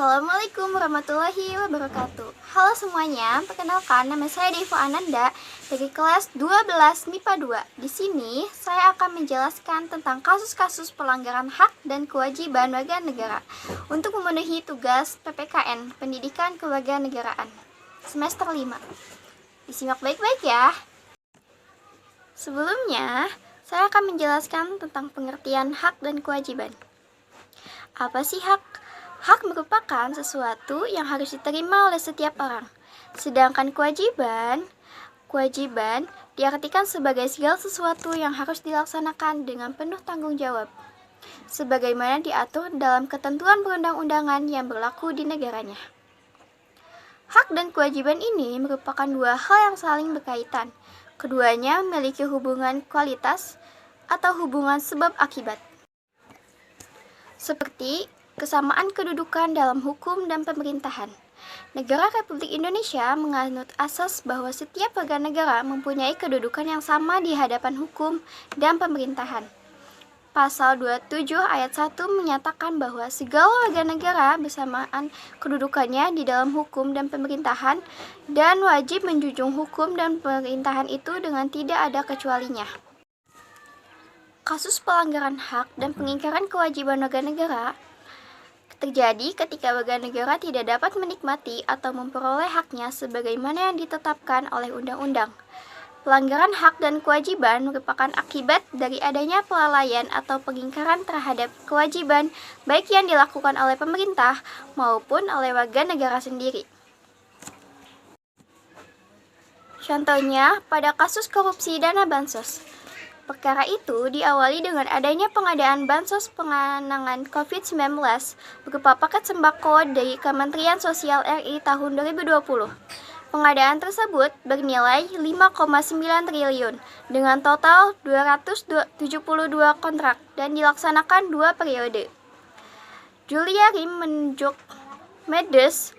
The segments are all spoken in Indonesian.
Assalamualaikum warahmatullahi wabarakatuh. Halo semuanya, perkenalkan nama saya Devo Ananda dari kelas 12 MIPA 2. Di sini saya akan menjelaskan tentang kasus-kasus pelanggaran hak dan kewajiban warga negara untuk memenuhi tugas PPKN, Pendidikan Kewarganegaraan, semester 5. Disimak baik-baik ya. Sebelumnya, saya akan menjelaskan tentang pengertian hak dan kewajiban. Apa sih hak? Hak merupakan sesuatu yang harus diterima oleh setiap orang. Sedangkan kewajiban diartikan sebagai segala sesuatu yang harus dilaksanakan dengan penuh tanggung jawab, sebagaimana diatur dalam ketentuan perundang-undangan yang berlaku di negaranya. Hak dan kewajiban ini merupakan dua hal yang saling berkaitan. Keduanya memiliki hubungan kualitas atau hubungan sebab akibat. Seperti kesamaan kedudukan dalam hukum dan pemerintahan. Negara Republik Indonesia menganut asas bahwa setiap warga negara mempunyai kedudukan yang sama di hadapan hukum dan pemerintahan. Pasal 27 ayat 1 menyatakan bahwa segala warga negara bersamaan kedudukannya di dalam hukum dan pemerintahan dan wajib menjunjung hukum dan pemerintahan itu dengan tidak ada kecualinya. Kasus pelanggaran hak dan pengingkaran kewajiban warga negara terjadi ketika warga negara tidak dapat menikmati atau memperoleh haknya sebagaimana yang ditetapkan oleh undang-undang. Pelanggaran hak dan kewajiban merupakan akibat dari adanya kelalaian atau pengingkaran terhadap kewajiban baik yang dilakukan oleh pemerintah maupun oleh warga negara sendiri. Contohnya, pada kasus korupsi dana bansos. Perkara itu diawali dengan adanya pengadaan bansos penanganan COVID-19 berupa paket sembako dari Kementerian Sosial RI tahun 2020. Pengadaan tersebut bernilai 5,9 triliun dengan total 272 kontrak dan dilaksanakan 2 periode. Juliari menunjuk Medes,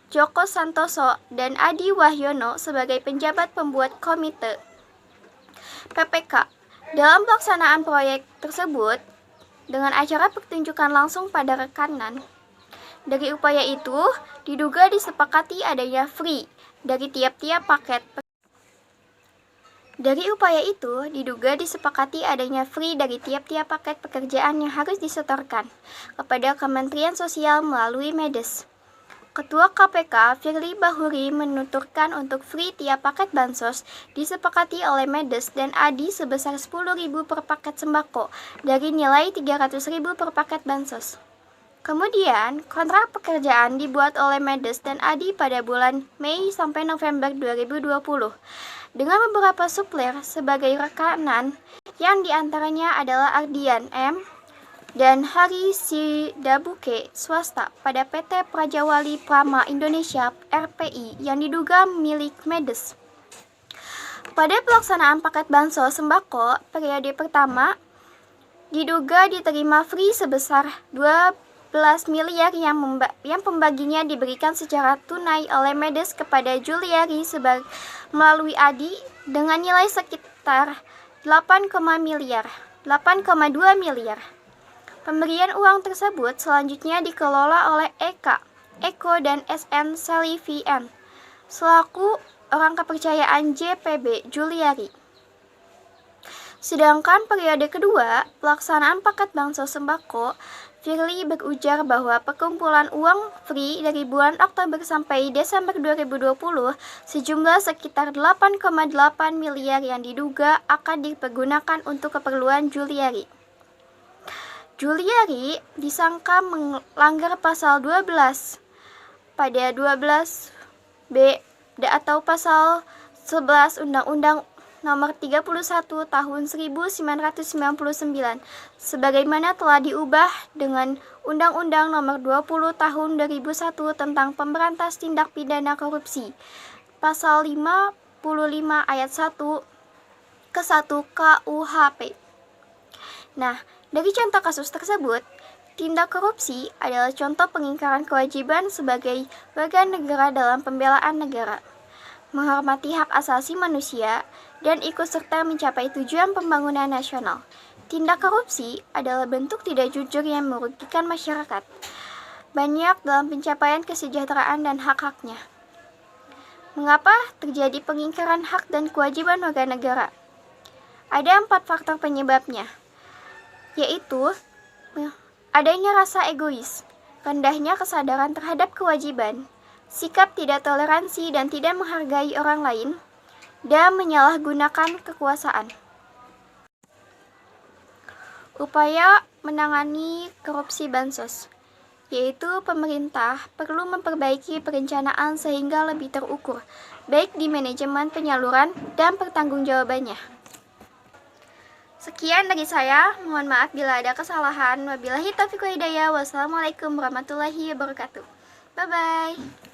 Joko Santoso, dan Adi Wahyono sebagai penjabat pembuat komite PPK dalam pelaksanaan proyek tersebut dengan acara pertunjukan langsung pada rekanan. Dari upaya itu, diduga disepakati adanya free dari tiap-tiap paket. Pekerjaan yang harus disetorkan kepada Kementerian Sosial melalui Medes. Ketua KPK Firly Bahuri menuturkan untuk free tiap paket bansos disepakati oleh Medes dan Adi sebesar 10.000 per paket sembako dari nilai 300.000 per paket bansos. Kemudian, kontrak pekerjaan dibuat oleh Medes dan Adi pada bulan Mei sampai November 2020 dengan beberapa supplier sebagai rekanan yang diantaranya adalah Ardian M. dan Hari Sidabuke swasta pada PT Prajawali Prama Indonesia RPI yang diduga milik Medes. Pada pelaksanaan paket bansos sembako periode pertama diduga diterima free sebesar 12 miliar yang pembaginya diberikan secara tunai oleh Medes kepada Juliari melalui Adi dengan nilai sekitar 8,2 miliar. Pemberian uang tersebut selanjutnya dikelola oleh Eko dan SN Selivian selaku orang kepercayaan JPB Juliari. Sedangkan periode kedua, pelaksanaan paket bansos sembako, Firly berujar bahwa perkumpulan uang free dari bulan Oktober sampai Desember 2020 sejumlah sekitar 8,8 miliar yang diduga akan dipergunakan untuk keperluan Juliari. Juliari disangka melanggar pasal 12 pada 12B atau pasal 11 Undang-Undang Nomor 31 Tahun 1999 sebagaimana telah diubah dengan Undang-Undang Nomor 20 Tahun 2001 tentang Pemberantas Tindak Pidana Korupsi Pasal 55 ayat 1 ke 1 KUHP. Nah, dari contoh kasus tersebut, tindak korupsi adalah contoh pengingkaran kewajiban sebagai warga negara dalam pembelaan negara, menghormati hak asasi manusia, dan ikut serta mencapai tujuan pembangunan nasional. Tindak korupsi adalah bentuk tidak jujur yang merugikan masyarakat. banyak dalam pencapaian kesejahteraan dan hak-haknya. Mengapa terjadi pengingkaran hak dan kewajiban warga negara? Ada 4 faktor penyebabnya, yaitu adanya rasa egois, rendahnya kesadaran terhadap kewajiban, sikap tidak toleransi dan tidak menghargai orang lain, dan menyalahgunakan kekuasaan. Upaya menangani korupsi bansos, yaitu pemerintah perlu memperbaiki perencanaan sehingga lebih terukur, baik di manajemen penyaluran dan pertanggungjawabannya. Sekian dari saya, mohon maaf bila ada kesalahan. Wabillahi taufiq wal hidayah. Wassalamualaikum warahmatullahi wabarakatuh. Bye-bye.